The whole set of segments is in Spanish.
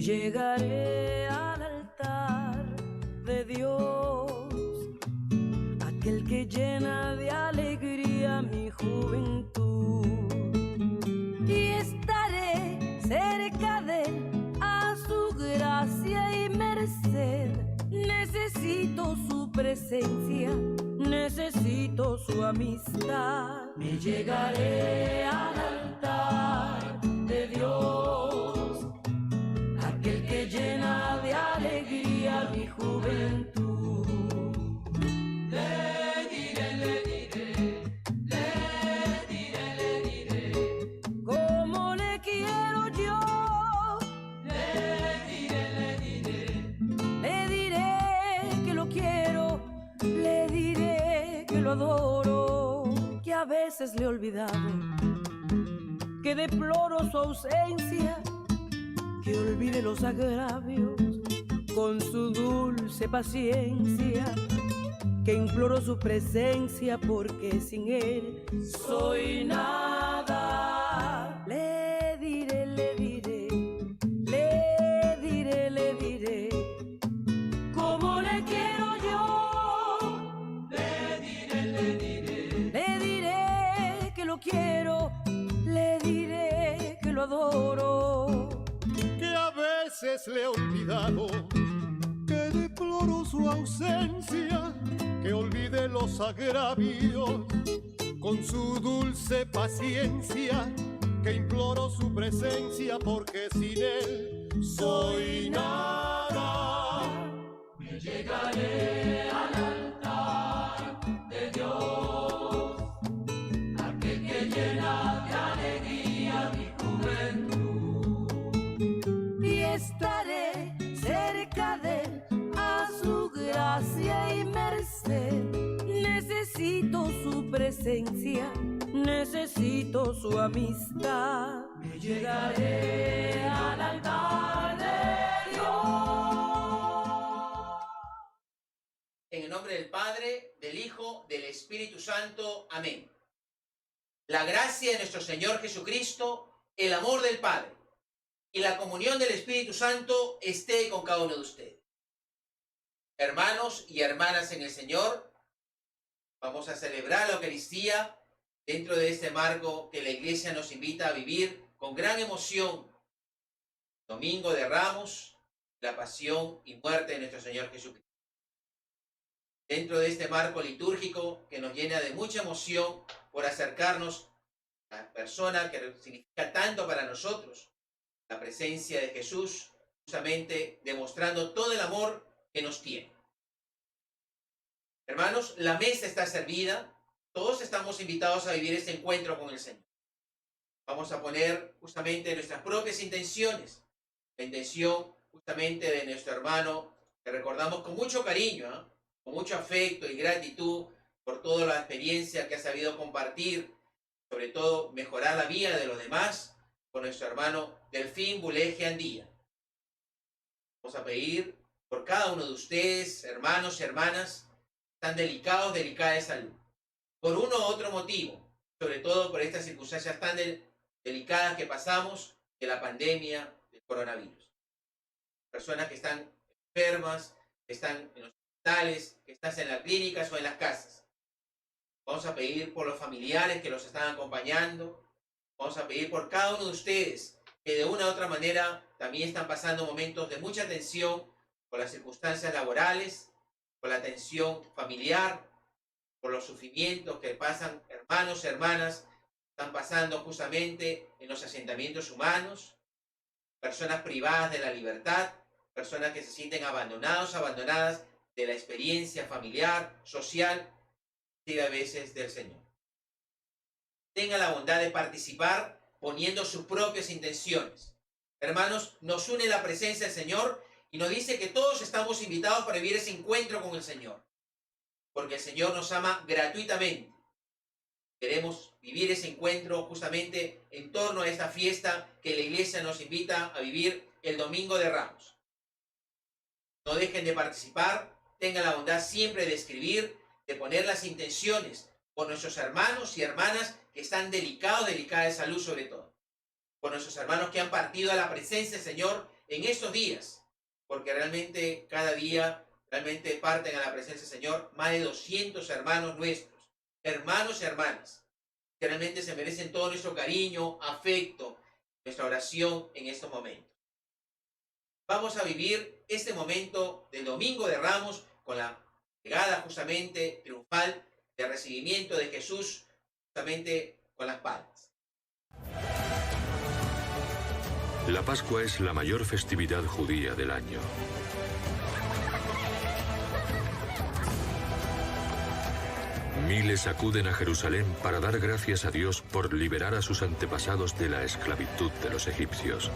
llegaré al altar de Dios, aquel que llena de alegría mi juventud, y estaré cerca de él a su gracia y merced. Necesito su presencia, necesito su amistad. Me llegaré al altar de Dios, aquel que llena de alegría mi juventud. Le diré, le diré, le diré, le diré, como le quiero yo. Le diré, le diré, le diré que lo quiero, le diré que lo adoro, que a veces le he olvidado, que deploro su ausencia, que olvide los agravios con su dulce paciencia, que imploro su presencia porque sin él soy nada. Le diré, le diré, le diré, le diré, como le quiero yo. Le diré, le diré, le diré que lo quiero, le diré que lo adoro, que a veces le he olvidado, que deploro su ausencia, que olvide los agravios con su dulce paciencia, que imploro su presencia porque sin él soy nada. Me llegaré al altar de Dios, aquel que llena de alegría mi juventud, y estaré cerca de él a su gracia y merced. Necesito su presencia, necesito su amistad. Me llegaré al altar de Dios. En el nombre del Padre, del Hijo, del Espíritu Santo. Amén. La gracia de nuestro Señor Jesucristo, el amor del Padre y la comunión del Espíritu Santo esté con cada uno de ustedes. Hermanos y hermanas en el Señor, vamos a celebrar la Eucaristía dentro de este marco que la Iglesia nos invita a vivir con gran emoción. Domingo de Ramos, la pasión y muerte de nuestro Señor Jesucristo. Dentro de este marco litúrgico que nos llena de mucha emoción por acercarnos a la persona que significa tanto para nosotros, la presencia de Jesús, justamente demostrando todo el amor que nos tiene. Hermanos, la mesa está servida, todos estamos invitados a vivir este encuentro con el Señor. Vamos a poner justamente nuestras propias intenciones, la intención justamente de nuestro hermano, que recordamos con mucho cariño, con mucho afecto y gratitud por toda la experiencia que ha sabido compartir, sobre todo mejorar la vida de los demás, con nuestro hermano Delfín Buleje Andía. Vamos a pedir por cada uno de ustedes, hermanos y hermanas, tan delicados, delicadas de salud, por uno u otro motivo, sobre todo por estas circunstancias tan delicadas que pasamos de la pandemia del coronavirus. Personas que están enfermas, que están en los hospitales, que están en las clínicas o en las casas. Vamos a pedir por los familiares que los están acompañando. Vamos a pedir por cada uno de ustedes que de una u otra manera también están pasando momentos de mucha tensión por las circunstancias laborales, por la tensión familiar, por los sufrimientos que pasan hermanos y hermanas, están pasando justamente en los asentamientos humanos, personas privadas de la libertad, personas que se sienten abandonados, abandonadas de la experiencia familiar, social y a veces del Señor. Tenga la bondad de participar poniendo sus propias intenciones. Hermanos, nos une la presencia del Señor y nos dice que todos estamos invitados para vivir ese encuentro con el Señor, porque el Señor nos ama gratuitamente. Queremos vivir ese encuentro justamente en torno a esta fiesta que la Iglesia nos invita a vivir el Domingo de Ramos. No dejen de participar, tengan la bondad siempre de escribir, de poner las intenciones por nuestros hermanos y hermanas que están delicados, delicadas de salud sobre todo. Por nuestros hermanos que han partido a la presencia del Señor en estos días, porque realmente cada día realmente parten a la presencia del Señor más de 200 hermanos nuestros, hermanos y hermanas, que realmente se merecen todo nuestro cariño, afecto, nuestra oración en estos momentos. Vamos a vivir este momento del Domingo de Ramos con la llegada justamente triunfal de recibimiento de Jesús justamente con las palmas. La Pascua es la mayor festividad judía del año. Miles acuden a Jerusalén para dar gracias a Dios por liberar a sus antepasados de la esclavitud de los egipcios.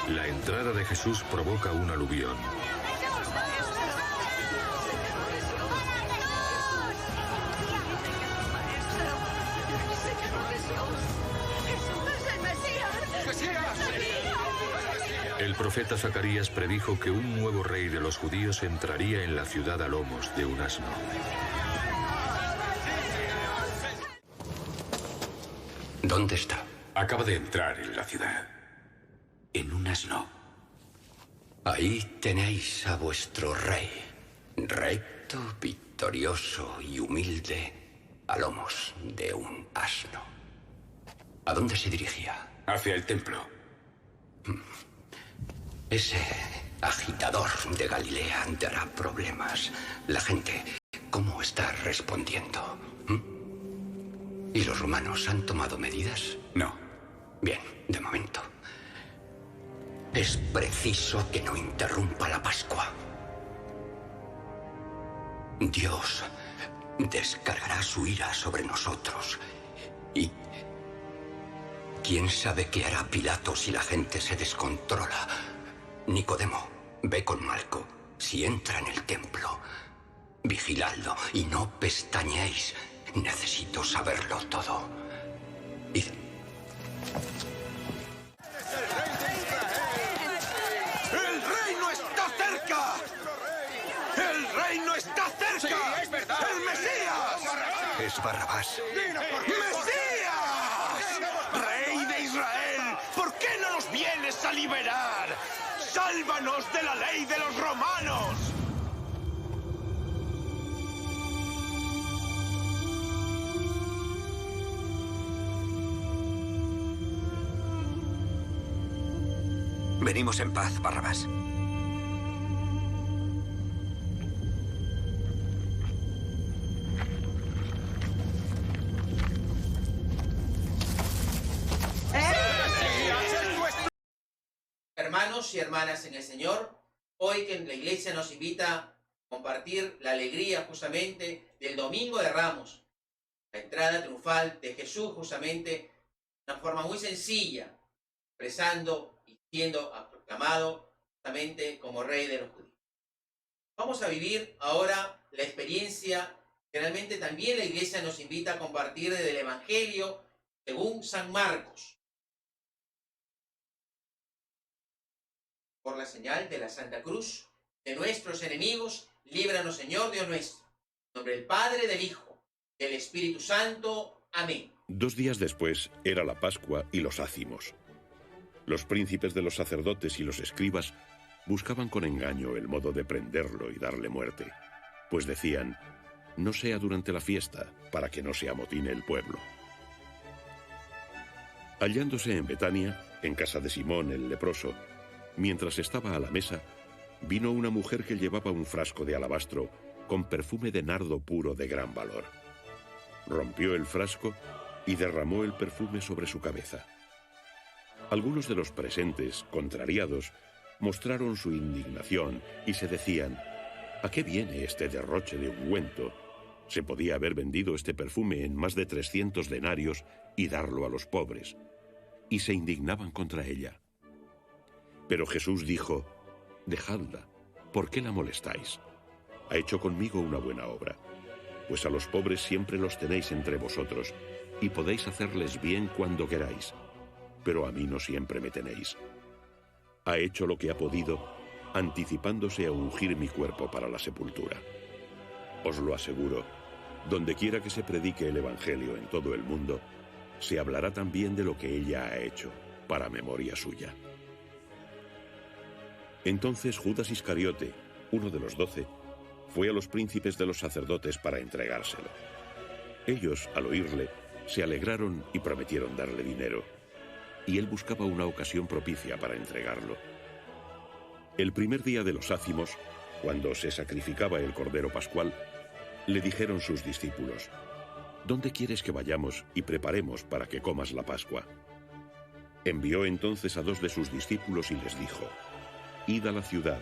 La entrada de Jesús provoca un aluvión. El profeta Zacarías predijo que un nuevo rey de los judíos entraría en la ciudad a lomos de un asno. ¿Dónde está? Acaba de entrar en la ciudad. En un asno. Ahí tenéis a vuestro rey, recto, victorioso y humilde, a lomos de un asno. ¿A dónde se dirigía? Hacia el templo. Ese agitador de Galilea dará problemas. La gente, ¿cómo está respondiendo? ¿Y los romanos han tomado medidas? No. Bien, de momento. Es preciso que no interrumpa la Pascua. Dios descargará su ira sobre nosotros. Y quién sabe qué hará Pilato si la gente se descontrola. Nicodemo, ve con Malco. Si entra en el templo, vigiladlo y no pestañeéis. Necesito saberlo todo. Id. ¡El reino está cerca! ¡El reino está cerca! ¡Sí, es verdad! ¡El Mesías! Es Barrabás. ¡Mesías! ¡Rey de Israel! ¿Por qué no nos vienes a liberar? ¡Sálvanos de la ley de los romanos! Venimos en paz, Barrabás. Hermanos y hermanas en el Señor, hoy que la iglesia nos invita a compartir la alegría justamente del Domingo de Ramos, la entrada triunfal de Jesús justamente de una forma muy sencilla, expresando y siendo proclamado justamente como Rey de los judíos. Vamos a vivir ahora la experiencia que realmente también la iglesia nos invita a compartir desde el Evangelio según San Marcos. Por la señal de la Santa Cruz de nuestros enemigos, líbranos, Señor Dios nuestro. En nombre del Padre, del Hijo, del Espíritu Santo. Amén. 2 días después era la Pascua y los ácimos. Los príncipes de los sacerdotes y los escribas buscaban con engaño el modo de prenderlo y darle muerte, pues decían: no sea durante la fiesta, para que no se amotine el pueblo. Hallándose en Betania, en casa de Simón el leproso, mientras estaba a la mesa, vino una mujer que llevaba un frasco de alabastro con perfume de nardo puro de gran valor. Rompió el frasco y derramó el perfume sobre su cabeza. Algunos de los presentes, contrariados, mostraron su indignación y se decían: ¿a qué viene este derroche de ungüento? Se podía haber vendido este perfume en más de 300 denarios y darlo a los pobres. Y se indignaban contra ella. Pero Jesús dijo: dejadla, ¿por qué la molestáis? Ha hecho conmigo una buena obra, pues a los pobres siempre los tenéis entre vosotros, y podéis hacerles bien cuando queráis, pero a mí no siempre me tenéis. Ha hecho lo que ha podido, anticipándose a ungir mi cuerpo para la sepultura. Os lo aseguro, donde quiera que se predique el Evangelio en todo el mundo, se hablará también de lo que ella ha hecho, para memoria suya. Entonces Judas Iscariote, uno de los 12, fue a los príncipes de los sacerdotes para entregárselo. Ellos, al oírle, se alegraron y prometieron darle dinero, y él buscaba una ocasión propicia para entregarlo. El primer día de los ácimos, cuando se sacrificaba el cordero pascual, le dijeron sus discípulos: ¿Dónde quieres que vayamos y preparemos para que comas la Pascua? Envió entonces a 2 de sus discípulos y les dijo: Id a la ciudad,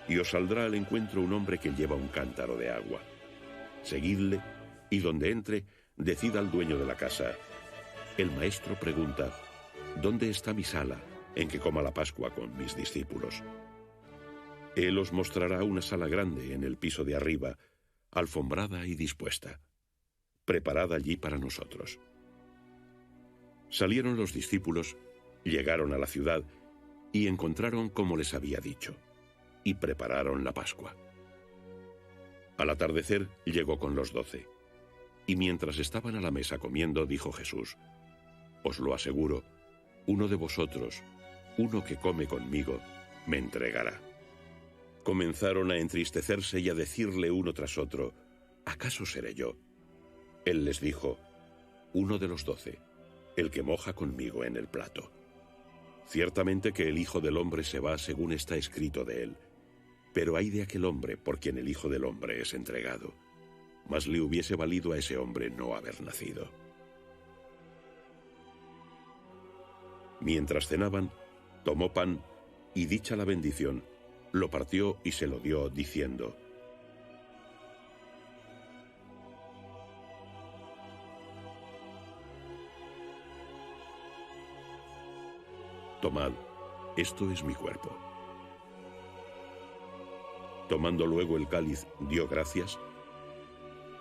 y os saldrá al encuentro un hombre que lleva un cántaro de agua. Seguidle, y donde entre, decid al dueño de la casa: el maestro pregunta, ¿dónde está mi sala en que coma la Pascua con mis discípulos? Él os mostrará una sala grande en el piso de arriba, alfombrada y dispuesta, preparada allí para nosotros. Salieron los discípulos, llegaron a la ciudad y encontraron como les había dicho, y prepararon la Pascua. Al atardecer llegó con los 12, y mientras estaban a la mesa comiendo, dijo Jesús: Os lo aseguro, uno de vosotros, uno que come conmigo, me entregará. Comenzaron a entristecerse y a decirle uno tras otro: ¿acaso seré yo? Él les dijo: uno de los 12, el que moja conmigo en el plato. Ciertamente que el Hijo del Hombre se va según está escrito de él, pero ay de aquel hombre por quien el Hijo del Hombre es entregado. Mas le hubiese valido a ese hombre no haber nacido. Mientras cenaban, tomó pan y, dicha la bendición, lo partió y se lo dio, diciendo: Tomad, esto es mi cuerpo. Tomando luego el cáliz, dio gracias,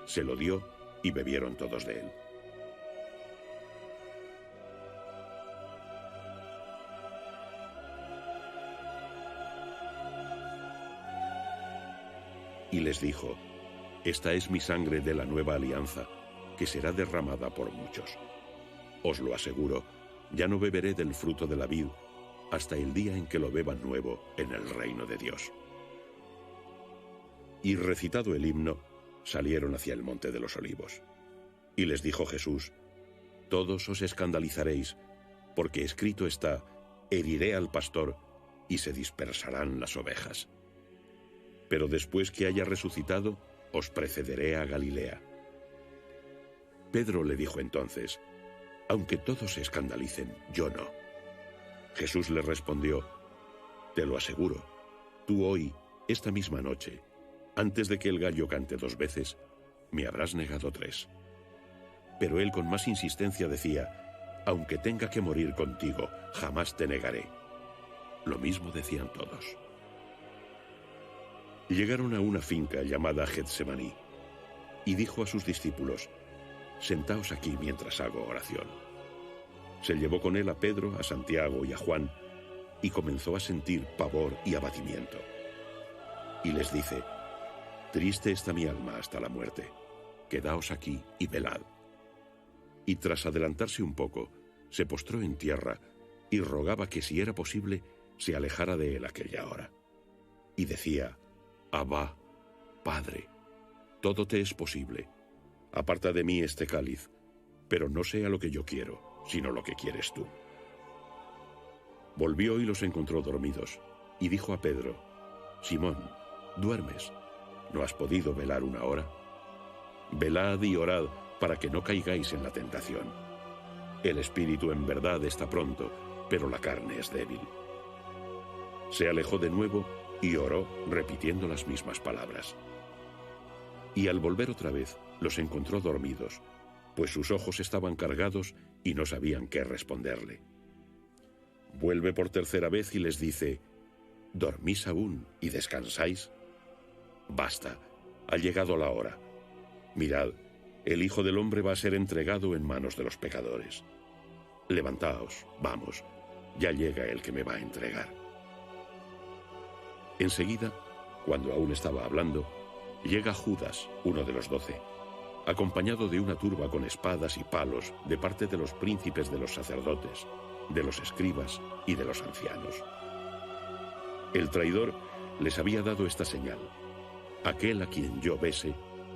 se lo dio y bebieron todos de él. Y les dijo: Esta es mi sangre de la nueva alianza, que será derramada por muchos. Os lo aseguro, ya no beberé del fruto de la vid hasta el día en que lo beba nuevo en el reino de Dios. Y recitado el himno, salieron hacia el monte de los olivos. Y les dijo Jesús: Todos os escandalizaréis, porque escrito está: heriré al pastor y se dispersarán las ovejas. Pero después que haya resucitado, os precederé a Galilea. Pedro le dijo entonces: Aunque todos se escandalicen, yo no. Jesús le respondió: Te lo aseguro, tú hoy, esta misma noche, antes de que el gallo cante 2 veces, me habrás negado 3. Pero él con más insistencia decía: Aunque tenga que morir contigo, jamás te negaré. Lo mismo decían todos. Llegaron a una finca llamada Getsemaní, y dijo a sus discípulos: Sentaos aquí mientras hago oración. Se llevó con él a Pedro, a Santiago y a Juan, y comenzó a sentir pavor y abatimiento. Y les dice: Triste está mi alma hasta la muerte. Quedaos aquí y velad. Y tras adelantarse un poco, se postró en tierra y rogaba que, si era posible, se alejara de él aquella hora. Y decía: Abba, Padre, todo te es posible. Aparta de mí este cáliz, pero no sea lo que yo quiero, sino lo que quieres tú. Volvió y los encontró dormidos, y dijo a Pedro: Simón, ¿duermes? ¿No has podido velar 1 hora? Velad y orad para que no caigáis en la tentación. El espíritu en verdad está pronto, pero la carne es débil. Se alejó de nuevo y oró repitiendo las mismas palabras. Y al volver otra vez, los encontró dormidos, pues sus ojos estaban cargados y no sabían qué responderle. Vuelve por 3ª vez y les dice: ¿Dormís aún y descansáis? Basta, ha llegado la hora. Mirad, el Hijo del Hombre va a ser entregado en manos de los pecadores. Levantaos, vamos, ya llega el que me va a entregar. Enseguida, cuando aún estaba hablando, llega Judas, uno de los 12. acompañado de una turba con espadas y palos de parte de los príncipes de los sacerdotes, de los escribas y de los ancianos. El traidor les había dado esta señal: aquel a quien yo bese,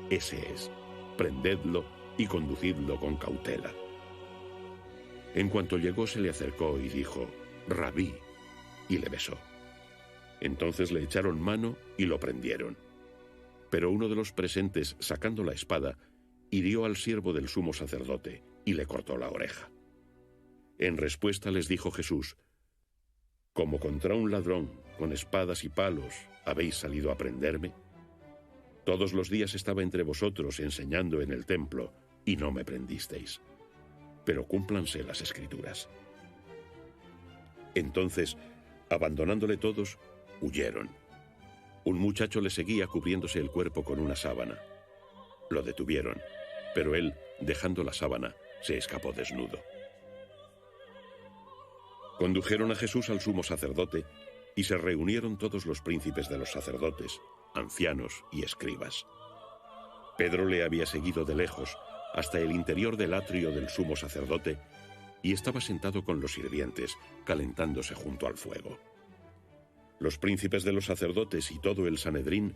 ese es. Prendedlo y conducidlo con cautela. En cuanto llegó, se le acercó y dijo: Rabí, y le besó. Entonces le echaron mano y lo prendieron. Pero uno de los presentes, sacando la espada, hirió al siervo del sumo sacerdote y le cortó la oreja. En respuesta les dijo Jesús: ¿como contra un ladrón, con espadas y palos, habéis salido a prenderme? Todos los días estaba entre vosotros enseñando en el templo, y no me prendisteis. Pero cúmplanse las Escrituras. Entonces, abandonándole todos, huyeron. Un muchacho le seguía cubriéndose el cuerpo con una sábana. Lo detuvieron, pero él, dejando la sábana, se escapó desnudo. Condujeron a Jesús al sumo sacerdote, y se reunieron todos los príncipes de los sacerdotes, ancianos y escribas. Pedro le había seguido de lejos hasta el interior del atrio del sumo sacerdote y estaba sentado con los sirvientes, calentándose junto al fuego. Los príncipes de los sacerdotes y todo el Sanedrín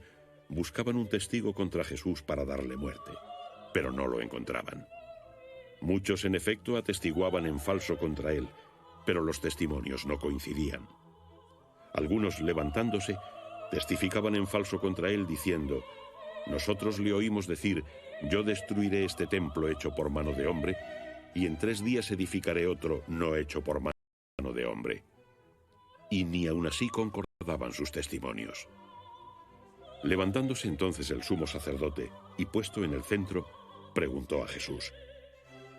buscaban un testigo contra Jesús para darle muerte, pero no lo encontraban. Muchos, en efecto, atestiguaban en falso contra él, pero los testimonios no coincidían. Algunos, levantándose, testificaban en falso contra él, diciendo: nosotros le oímos decir: yo destruiré este templo hecho por mano de hombre, y en 3 días edificaré otro no hecho por mano de hombre. Y ni aun así concordaban sus testimonios. Levantándose entonces el sumo sacerdote y puesto en el centro, preguntó a Jesús: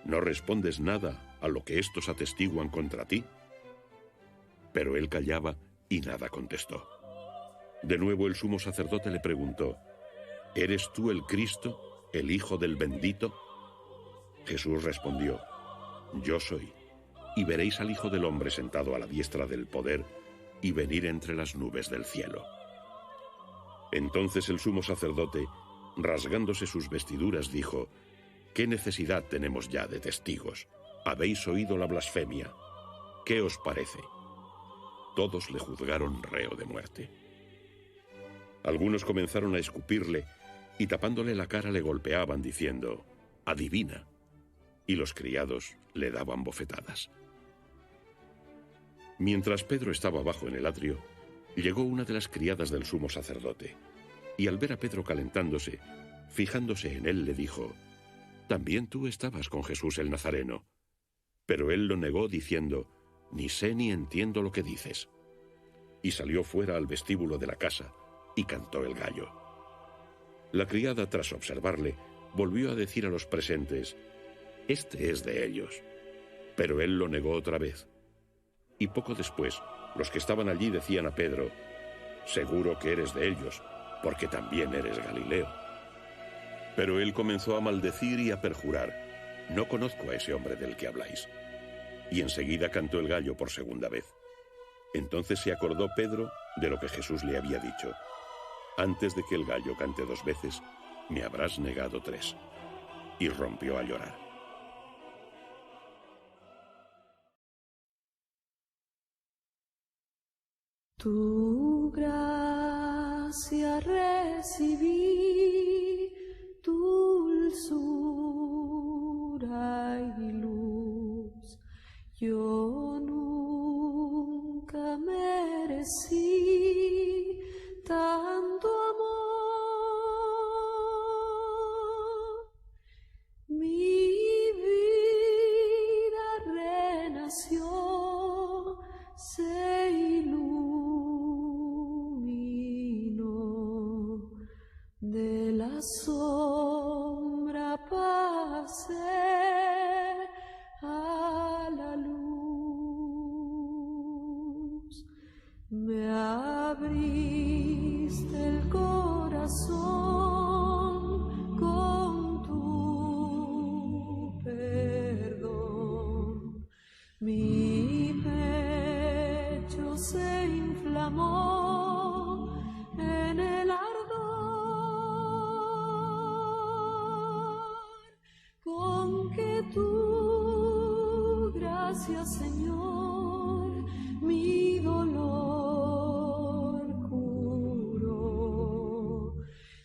¿no respondes nada a lo que estos atestiguan contra ti? Pero él callaba y nada contestó. De nuevo el sumo sacerdote le preguntó: ¿eres tú el Cristo, el Hijo del Bendito? Jesús respondió: yo soy, y veréis al Hijo del Hombre sentado a la diestra del poder y venir entre las nubes del cielo. Entonces el sumo sacerdote, rasgándose sus vestiduras, dijo: ¿qué necesidad tenemos ya de testigos? Habéis oído la blasfemia. ¿Qué os parece? Todos le juzgaron reo de muerte. Algunos comenzaron a escupirle y tapándole la cara le golpeaban diciendo: adivina. Y los criados le daban bofetadas. Mientras Pedro estaba abajo en el atrio, llegó una de las criadas del sumo sacerdote, y al ver a Pedro calentándose, fijándose en él, le dijo: también tú estabas con Jesús el Nazareno. Pero él lo negó diciendo: ni sé ni entiendo lo que dices. Y salió fuera al vestíbulo de la casa y cantó el gallo. La criada, tras observarle, volvió a decir a los presentes: este es de ellos. Pero él lo negó otra vez. Y poco después, los que estaban allí decían a Pedro: seguro que eres de ellos, porque también eres Galileo. Pero él comenzó a maldecir y a perjurar: no conozco a ese hombre del que habláis. Y enseguida cantó el gallo por segunda vez. Entonces se acordó Pedro de lo que Jesús le había dicho: antes de que el gallo cante 2 veces, me habrás negado 3. Y rompió a llorar. Tu gracia recibí, dulzura y luz. Yo nunca merecí tanto amor. Mi vida renació, se iluminó, de la sombra pasé a la luz. Me gracias, Señor, mi dolor curó.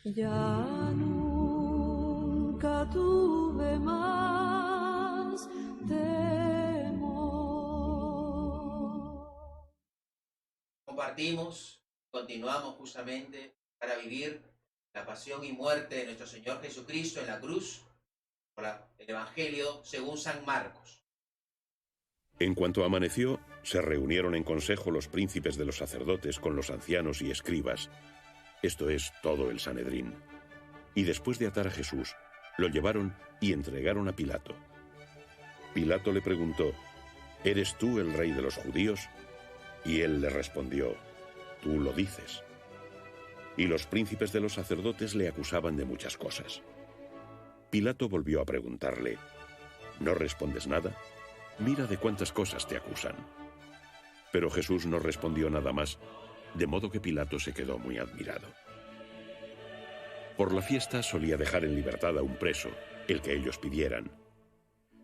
Ya nunca tuve más temor. Compartimos, continuamos justamente para vivir la pasión y muerte de nuestro Señor Jesucristo en la cruz, por el Evangelio según San Marcos. En cuanto amaneció, se reunieron en consejo los príncipes de los sacerdotes con los ancianos y escribas, esto es, todo el Sanedrín. Y después de atar a Jesús, lo llevaron y entregaron a Pilato. Pilato le preguntó, ¿eres tú el rey de los judíos? Y él le respondió, tú lo dices. Y los príncipes de los sacerdotes le acusaban de muchas cosas. Pilato volvió a preguntarle, ¿no respondes nada? Mira de cuántas cosas te acusan. Pero Jesús no respondió nada más, de modo que Pilato se quedó muy admirado. Por la fiesta solía dejar en libertad a un preso, el que ellos pidieran.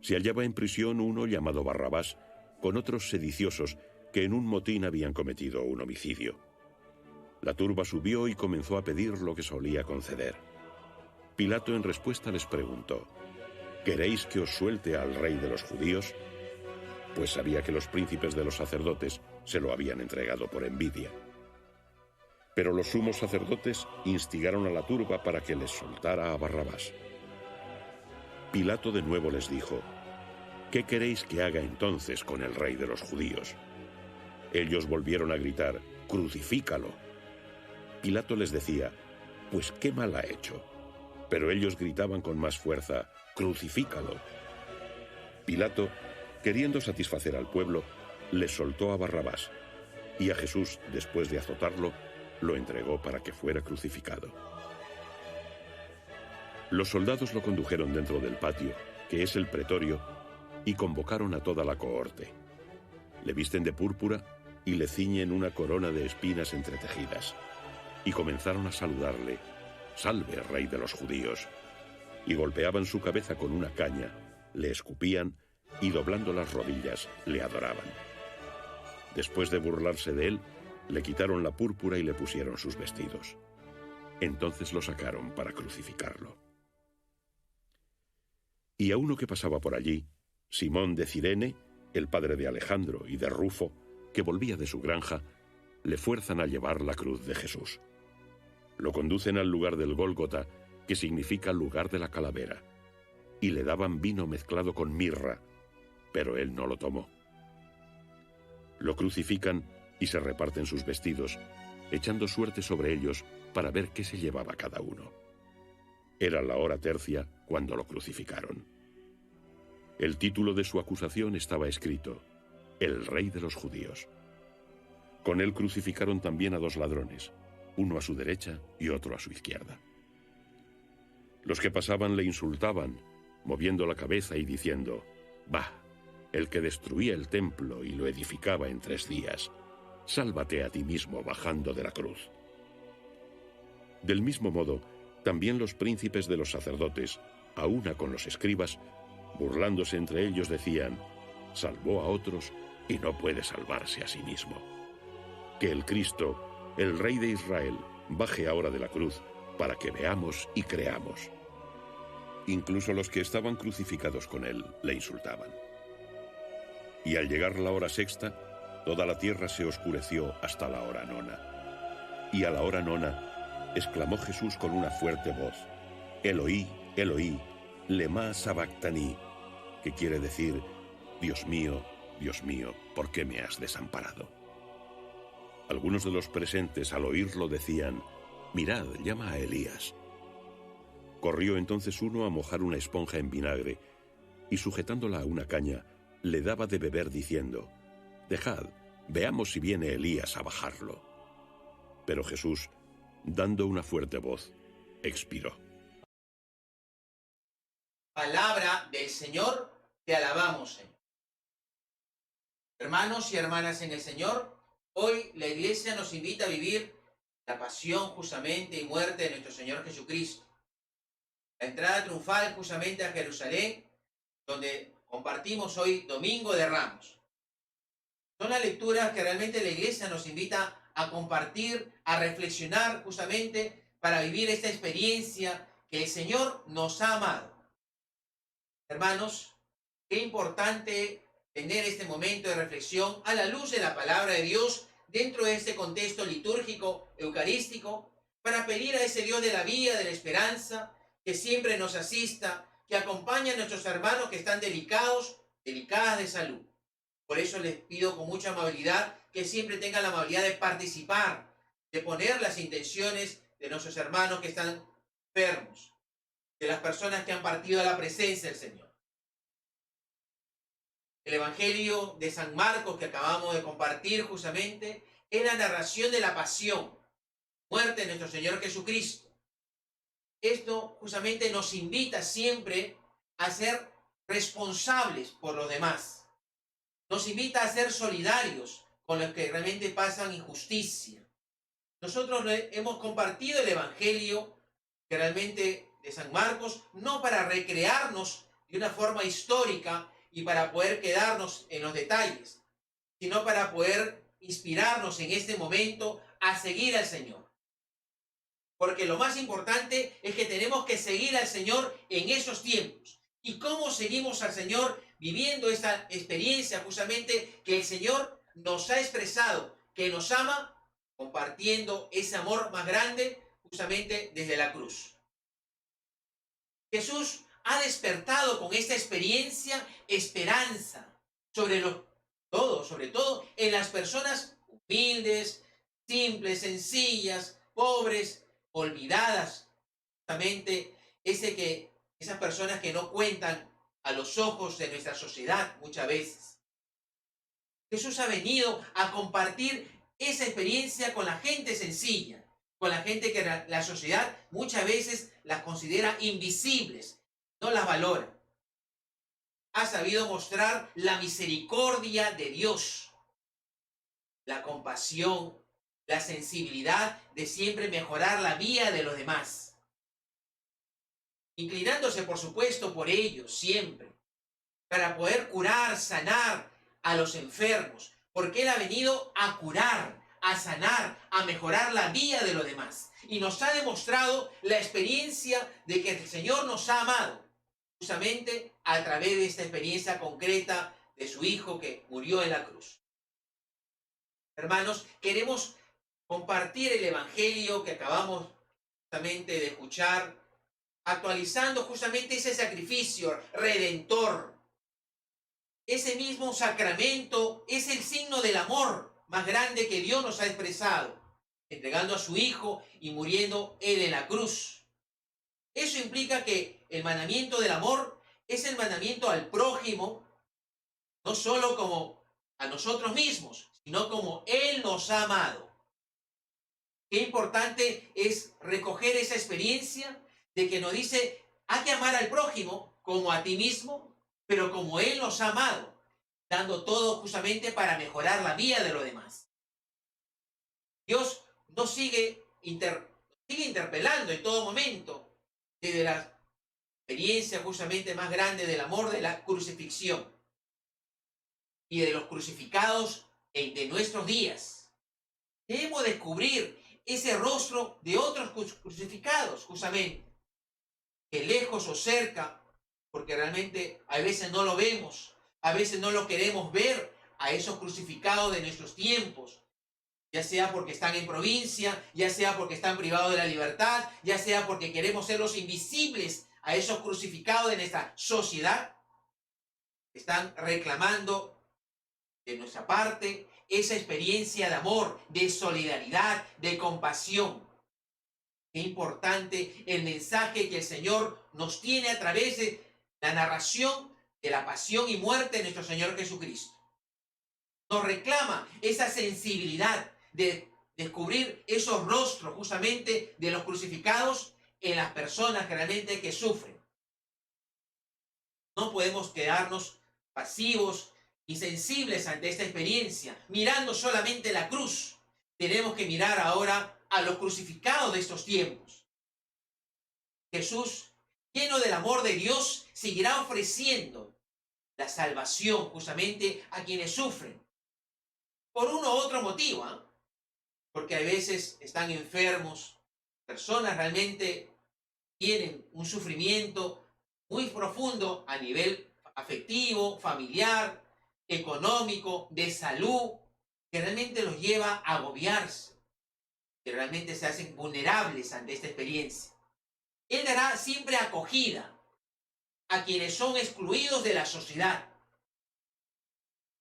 Se hallaba en prisión uno llamado Barrabás, con otros sediciosos que en un motín habían cometido un homicidio. La turba subió y comenzó a pedir lo que solía conceder. Pilato en respuesta les preguntó, ¿queréis que os suelte al rey de los judíos? Pues sabía que los príncipes de los sacerdotes se lo habían entregado por envidia. Pero los sumos sacerdotes instigaron a la turba para que les soltara a Barrabás. Pilato de nuevo les dijo, ¿qué queréis que haga entonces con el rey de los judíos? Ellos volvieron a gritar, ¡crucifícalo! Pilato les decía, pues qué mal ha hecho. Pero ellos gritaban con más fuerza, ¡crucifícalo! Pilato, queriendo satisfacer al pueblo, les soltó a Barrabás, y a Jesús, después de azotarlo, lo entregó para que fuera crucificado. Los soldados lo condujeron dentro del patio, que es el pretorio, y convocaron a toda la cohorte. Le visten de púrpura y le ciñen una corona de espinas entretejidas, y comenzaron a saludarle, «Salve, rey de los judíos», y golpeaban su cabeza con una caña, le escupían y doblando las rodillas le adoraban. Después de burlarse de él, le quitaron la púrpura y le pusieron sus vestidos. Entonces lo sacaron para crucificarlo. Y a uno que pasaba por allí, Simón de Cirene, el padre de Alejandro y de Rufo, que volvía de su granja, le fuerzan a llevar la cruz de Jesús. Lo conducen al lugar del Gólgota, que significa lugar de la calavera, y le daban vino mezclado con mirra, pero él no lo tomó. Lo crucifican y se reparten sus vestidos, echando suerte sobre ellos para ver qué se llevaba cada uno. Era la hora tercia cuando lo crucificaron. El título de su acusación estaba escrito, El Rey de los Judíos. Con él crucificaron también a 2 ladrones, uno a su derecha y otro a su izquierda. Los que pasaban le insultaban, moviendo la cabeza y diciendo, «Bah, el que destruía el templo y lo edificaba en 3 días, sálvate a ti mismo bajando de la cruz». Del mismo modo, también los príncipes de los sacerdotes, a una con los escribas, burlándose entre ellos decían, «Salvó a otros y no puede salvarse a sí mismo. Que el Cristo, el Rey de Israel, baje ahora de la cruz para que veamos y creamos». Incluso los que estaban crucificados con él le insultaban. Y al llegar la hora sexta, toda la tierra se oscureció hasta la hora nona. Y a la hora nona, exclamó Jesús con una fuerte voz, «Eloí, Eloí, lema sabactani», que quiere decir, Dios mío, ¿por qué me has desamparado?» Algunos de los presentes al oírlo decían, «Mirad, llama a Elías». Corrió entonces uno a mojar una esponja en vinagre, y sujetándola a una caña, le daba de beber diciendo, «Dejad, veamos si viene Elías a bajarlo». Pero Jesús, dando una fuerte voz, expiró. Palabra del Señor, te alabamos, Señor. Hermanos y hermanas en el Señor, hoy la Iglesia nos invita a vivir la pasión justamente y muerte de nuestro Señor Jesucristo. La entrada triunfal justamente a Jerusalén, donde compartimos hoy, Domingo de Ramos. Son las lecturas que realmente la iglesia nos invita a compartir, a reflexionar justamente para vivir esta experiencia que el Señor nos ha amado. Hermanos, qué importante tener este momento de reflexión a la luz de la palabra de Dios dentro de este contexto litúrgico, eucarístico, para pedir a ese Dios de la vida, de la esperanza, que siempre nos asista, que acompañe a nuestros hermanos que están delicadas de salud. Por eso les pido con mucha amabilidad que siempre tengan la amabilidad de participar, de poner las intenciones de nuestros hermanos que están enfermos, de las personas que han partido a la presencia del Señor. El Evangelio de San Marcos que acabamos de compartir justamente es la narración de la pasión, muerte de nuestro Señor Jesucristo. Esto justamente nos invita siempre a ser responsables por los demás. Nos invita a ser solidarios con los que realmente pasan injusticia. Nosotros hemos compartido el Evangelio que realmente de San Marcos no para recrearnos de una forma histórica y para poder quedarnos en los detalles, sino para poder inspirarnos en este momento a seguir al Señor. Porque lo más importante es que tenemos que seguir al Señor en esos tiempos. ¿Y cómo seguimos al Señor? Viviendo esta experiencia justamente que el Señor nos ha expresado, que nos ama, compartiendo ese amor más grande justamente desde la cruz. Jesús ha despertado con esta experiencia esperanza sobre todo en las personas humildes, simples, sencillas, pobres, olvidadas. Justamente esas personas que no cuentan a los ojos de nuestra sociedad muchas veces. Jesús ha venido a compartir esa experiencia con la gente sencilla, con la gente que la sociedad muchas veces las considera invisibles, no las valora. Ha sabido mostrar la misericordia de Dios, la compasión, la sensibilidad de siempre mejorar la vida de los demás, inclinándose por supuesto por ellos siempre, para poder curar, sanar a los enfermos, porque Él ha venido a curar, a sanar, a mejorar la vida de los demás. Y nos ha demostrado la experiencia de que el Señor nos ha amado, justamente a través de esta experiencia concreta de su Hijo que murió en la cruz. Hermanos, queremos compartir el Evangelio que acabamos justamente de escuchar, actualizando justamente ese sacrificio redentor. Ese mismo sacramento es el signo del amor más grande que Dios nos ha expresado, entregando a su Hijo y muriendo Él en la cruz. Eso implica que el mandamiento del amor es el mandamiento al prójimo, no solo como a nosotros mismos, sino como Él nos ha amado. Qué importante es recoger esa experiencia de que nos dice, hay que amar al prójimo como a ti mismo, pero como Él nos ha amado, dando todo justamente para mejorar la vida de los demás. Dios nos sigue interpelando en todo momento desde la experiencia justamente más grande del amor de la crucifixión y de los crucificados de nuestros días. Debemos descubrir ese rostro de otros crucificados justamente, que lejos o cerca, porque realmente a veces no lo vemos, a veces no lo queremos ver a esos crucificados de nuestros tiempos, ya sea porque están en provincia, ya sea porque están privados de la libertad, ya sea porque queremos ser los invisibles a esos crucificados de nuestra sociedad, que están reclamando de nuestra parte esa experiencia de amor, de solidaridad, de compasión. Qué importante el mensaje que el Señor nos tiene a través de la narración de la pasión y muerte de nuestro Señor Jesucristo. Nos reclama esa sensibilidad de descubrir esos rostros justamente de los crucificados en las personas realmente que sufren. No podemos quedarnos pasivos, insensibles ante esta experiencia, mirando solamente la cruz. Tenemos que mirar ahora a los crucificados de estos tiempos. Jesús, lleno del amor de Dios, seguirá ofreciendo la salvación justamente a quienes sufren. Por uno u otro motivo, ¿eh? Porque a veces están enfermos, personas realmente tienen un sufrimiento muy profundo a nivel afectivo, familiar, económico, de salud, que realmente los lleva a agobiarse, que realmente se hacen vulnerables ante esta experiencia. Él dará siempre acogida a quienes son excluidos de la sociedad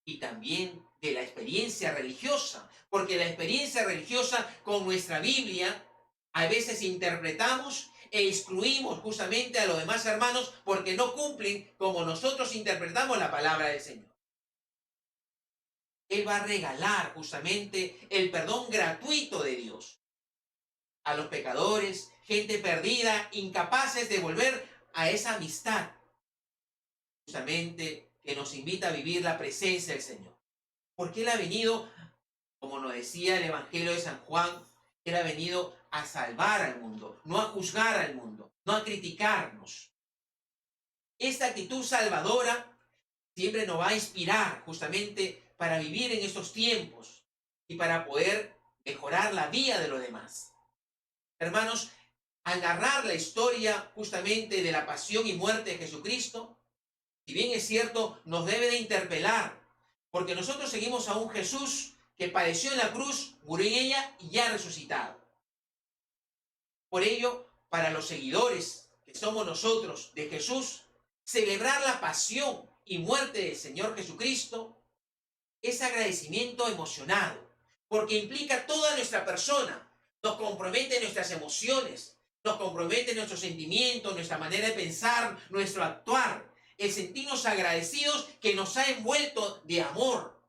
y también de la experiencia religiosa, porque la experiencia religiosa con nuestra Biblia a veces interpretamos e excluimos justamente a los demás hermanos porque no cumplen como nosotros interpretamos la palabra del Señor. Él va a regalar justamente el perdón gratuito de Dios a los pecadores, gente perdida, incapaces de volver a esa amistad, justamente que nos invita a vivir la presencia del Señor. Porque Él ha venido, como nos decía el Evangelio de San Juan, Él ha venido a salvar al mundo, no a juzgar al mundo, no a criticarnos. Esta actitud salvadora siempre nos va a inspirar justamente para vivir en estos tiempos y para poder mejorar la vida de los demás. Hermanos, al narrar la historia justamente de la pasión y muerte de Jesucristo, si bien es cierto, nos debe de interpelar, porque nosotros seguimos a un Jesús que padeció en la cruz, murió en ella y ya ha resucitado. Por ello, para los seguidores que somos nosotros de Jesús, celebrar la pasión y muerte del Señor Jesucristo es agradecimiento emocionado, porque implica toda nuestra persona, nos compromete nuestras emociones, nos compromete nuestros sentimientos, nuestra manera de pensar, nuestro actuar, el sentirnos agradecidos que nos ha envuelto de amor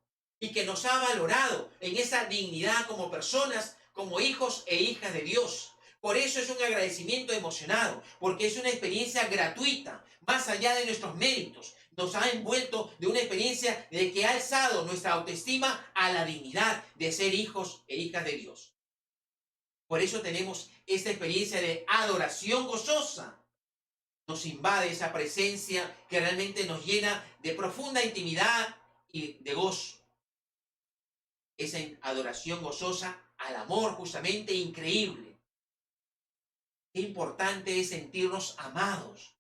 y que nos ha valorado en esa dignidad como personas, como hijos e hijas de Dios. Por eso es un agradecimiento emocionado, porque es una experiencia gratuita, más allá de nuestros méritos. Nos ha envuelto de una experiencia de que ha alzado nuestra autoestima a la dignidad de ser hijos e hijas de Dios. Por eso tenemos esta experiencia de adoración gozosa. Nos invade esa presencia que realmente nos llena de profunda intimidad y de gozo. Esa adoración gozosa al amor justamente increíble. Qué importante es sentirnos amados.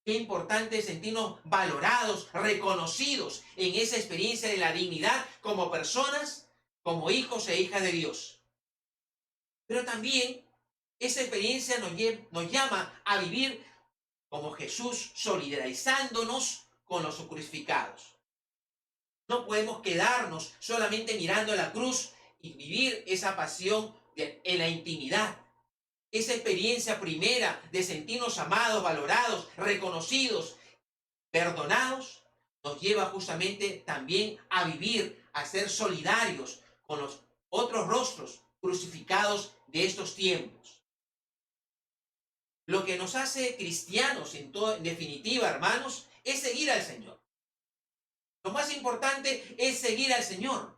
Qué importante es sentirnos valorados, reconocidos en esa experiencia de la dignidad como personas, como hijos e hijas de Dios. Pero también esa experiencia nos llama a vivir como Jesús, solidarizándonos con los crucificados. No podemos quedarnos solamente mirando la cruz y vivir esa pasión en la intimidad. Esa experiencia primera de sentirnos amados, valorados, reconocidos, perdonados, nos lleva justamente también a vivir, a ser solidarios con los otros rostros crucificados de estos tiempos. Lo que nos hace cristianos en definitiva, hermanos, es seguir al Señor. Lo más importante es seguir al Señor.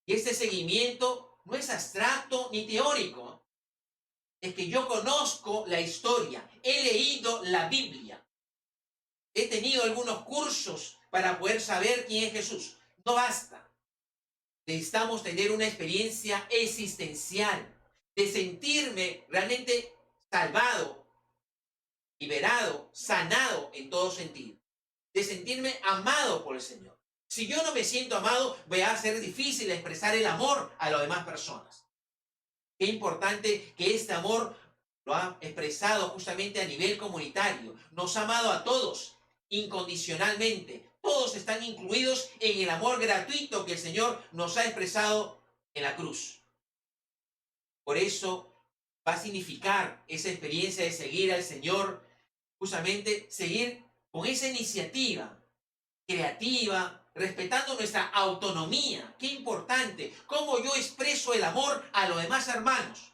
Y este seguimiento no es abstracto ni teórico. Es que yo conozco la historia, he leído la Biblia, he tenido algunos cursos para poder saber quién es Jesús. No basta. Necesitamos tener una experiencia existencial, de sentirme realmente salvado, liberado, sanado en todo sentido, de sentirme amado por el Señor. Si yo no me siento amado, va a ser difícil expresar el amor a las demás personas. Qué importante que este amor lo ha expresado justamente a nivel comunitario. Nos ha amado a todos incondicionalmente. Todos están incluidos en el amor gratuito que el Señor nos ha expresado en la cruz. Por eso va a significar esa experiencia de seguir al Señor, justamente seguir con esa iniciativa creativa, respetando nuestra autonomía. Qué importante, cómo yo expreso el amor a los demás hermanos.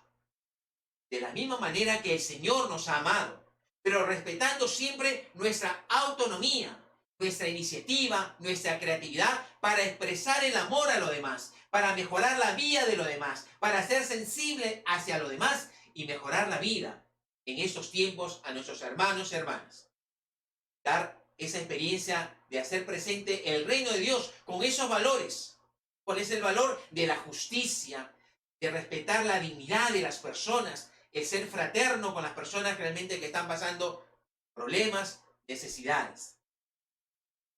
De la misma manera que el Señor nos ha amado, pero respetando siempre nuestra autonomía, nuestra iniciativa, nuestra creatividad para expresar el amor a los demás, para mejorar la vida de los demás, para ser sensible hacia los demás y mejorar la vida en estos tiempos a nuestros hermanos y hermanas. Dar esa experiencia de hacer presente el reino de Dios con esos valores. ¿Cuál es el valor? De la justicia, de respetar la dignidad de las personas, el ser fraterno con las personas realmente que están pasando problemas, necesidades.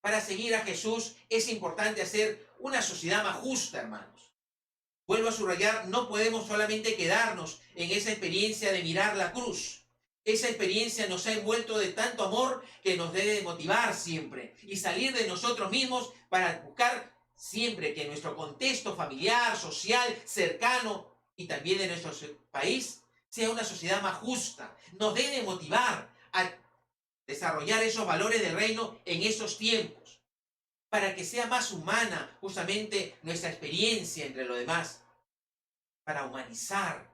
Para seguir a Jesús es importante hacer una sociedad más justa, hermanos. Vuelvo a subrayar, no podemos solamente quedarnos en esa experiencia de mirar la cruz. Esa experiencia nos ha envuelto de tanto amor que nos debe motivar siempre y salir de nosotros mismos para buscar siempre que nuestro contexto familiar, social, cercano y también de nuestro país sea una sociedad más justa. Nos debe motivar a desarrollar esos valores del reino en esos tiempos, para que sea más humana justamente nuestra experiencia entre los demás, para humanizar,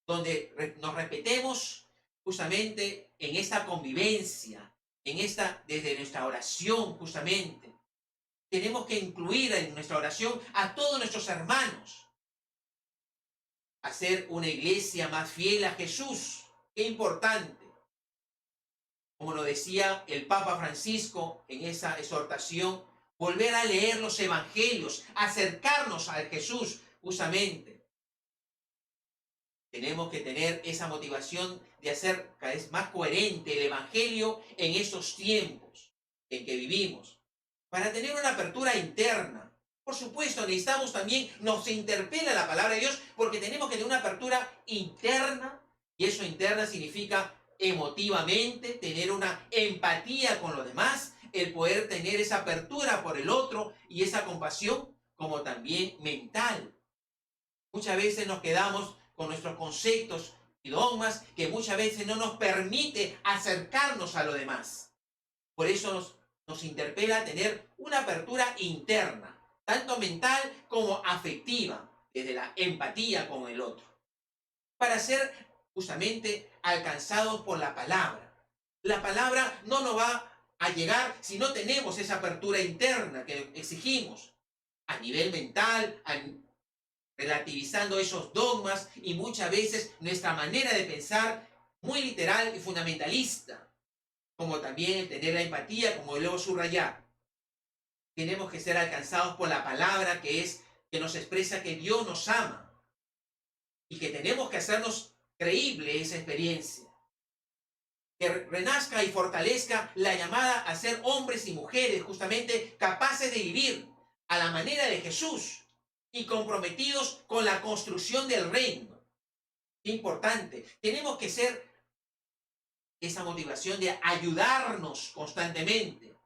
donde nos respetemos justamente en esta convivencia, desde nuestra oración justamente. Tenemos que incluir en nuestra oración a todos nuestros hermanos, hacer una iglesia más fiel a Jesús. Qué importante. Como lo decía el Papa Francisco en esa exhortación, volver a leer los evangelios, acercarnos a Jesús justamente. Tenemos que tener esa motivación de hacer cada vez más coherente el evangelio en estos tiempos en que vivimos, para tener una apertura interna. Por supuesto, necesitamos también, nos interpela la palabra de Dios, porque tenemos que tener una apertura interna, y eso interna significa emotivamente, tener una empatía con los demás, el poder tener esa apertura por el otro y esa compasión, como también mental. Muchas veces nos quedamos con nuestros conceptos y dogmas que muchas veces no nos permite acercarnos a los demás. Por eso nos interpela tener una apertura interna, tanto mental como afectiva, desde la empatía con el otro, para ser justamente alcanzados por la palabra. La palabra no nos va a llegar si no tenemos esa apertura interna que exigimos a nivel mental, relativizando esos dogmas y muchas veces nuestra manera de pensar muy literal y fundamentalista, como también el tener la empatía, como luego subrayar. Tenemos que ser alcanzados por la palabra que nos expresa que Dios nos ama y que tenemos que hacernos creíble esa experiencia, que renazca y fortalezca la llamada a ser hombres y mujeres justamente capaces de vivir a la manera de Jesús y comprometidos con la construcción del reino. Qué importante. Tenemos que ser esa motivación de ayudarnos constantemente,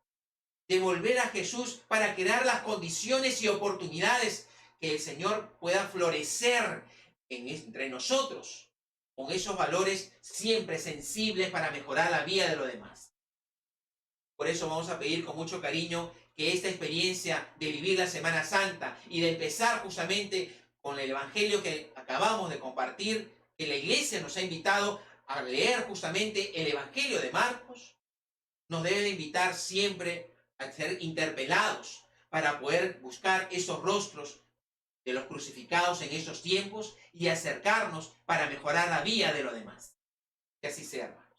de volver a Jesús para crear las condiciones y oportunidades que el Señor pueda florecer entre nosotros, con esos valores siempre sensibles para mejorar la vida de los demás. Por eso vamos a pedir con mucho cariño que esta experiencia de vivir la Semana Santa y de empezar justamente con el Evangelio que acabamos de compartir, que la Iglesia nos ha invitado a leer justamente el Evangelio de Marcos, nos debe invitar siempre a ser interpelados para poder buscar esos rostros de los crucificados en esos tiempos y acercarnos para mejorar la vida de los demás. Que así sea, hermanos.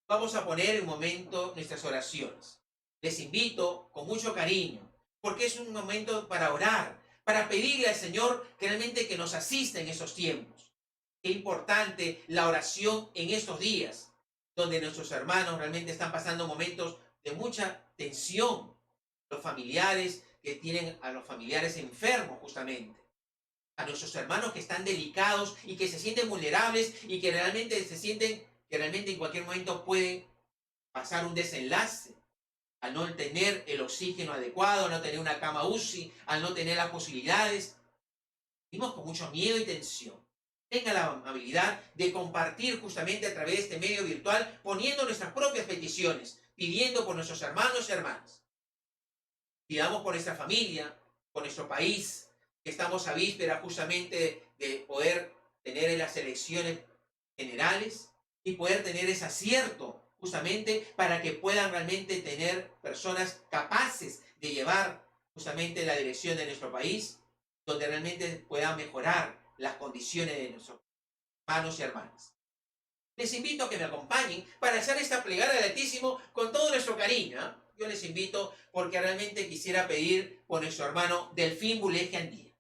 Vamos a poner un momento nuestras oraciones. Les invito con mucho cariño, porque es un momento para orar, para pedirle al Señor que realmente que nos asista en esos tiempos. Qué importante la oración en estos días, donde nuestros hermanos realmente están pasando momentos de mucha tensión. Los familiares que tienen a los familiares enfermos justamente, a nuestros hermanos que están delicados y que se sienten vulnerables y que realmente se sienten que realmente en cualquier momento pueden pasar un desenlace, al no tener el oxígeno adecuado, al no tener una cama UCI, al no tener las posibilidades. Vivimos con mucho miedo y tensión. Tenga la amabilidad de compartir justamente a través de este medio virtual, poniendo nuestras propias peticiones, pidiendo por nuestros hermanos y hermanas. Pidamos por nuestra familia, por nuestro país, que estamos a víspera justamente de poder tener en las elecciones generales y poder tener ese acierto justamente para que puedan realmente tener personas capaces de llevar justamente la dirección de nuestro país, donde realmente puedan mejorar las condiciones de nuestros hermanos y hermanas. Les invito a que me acompañen para hacer esta plegaria al Altísimo con todo nuestro cariño, ¿eh? Yo les invito porque realmente quisiera pedir por nuestro hermano Delfín Buleje Andía.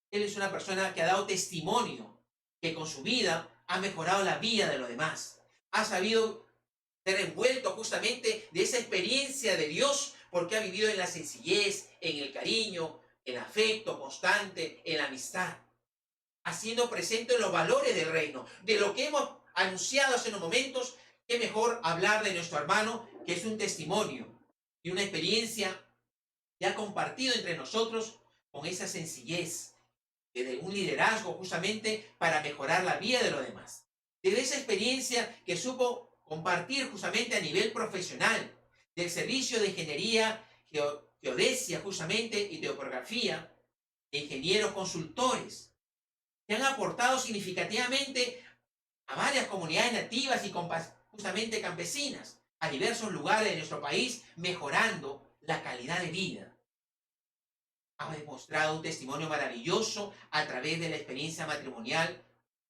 Él es una persona que ha dado testimonio, que con su vida ha mejorado la vida de los demás. Ha sabido ser envuelto justamente de esa experiencia de Dios porque ha vivido en la sencillez, en el cariño, en el afecto constante, en la amistad. Haciendo presente los valores del reino, de lo que hemos anunciado hace unos momentos. Qué mejor hablar de nuestro hermano, que es un testimonio y una experiencia que ha compartido entre nosotros con esa sencillez, de un liderazgo justamente para mejorar la vida de los demás. Desde esa experiencia que supo compartir justamente a nivel profesional, del servicio de ingeniería, geodesia justamente y topografía, de ingenieros consultores, que han aportado significativamente a varias comunidades nativas y justamente campesinas, a diversos lugares de nuestro país, mejorando la calidad de vida. Ha demostrado un testimonio maravilloso a través de la experiencia matrimonial,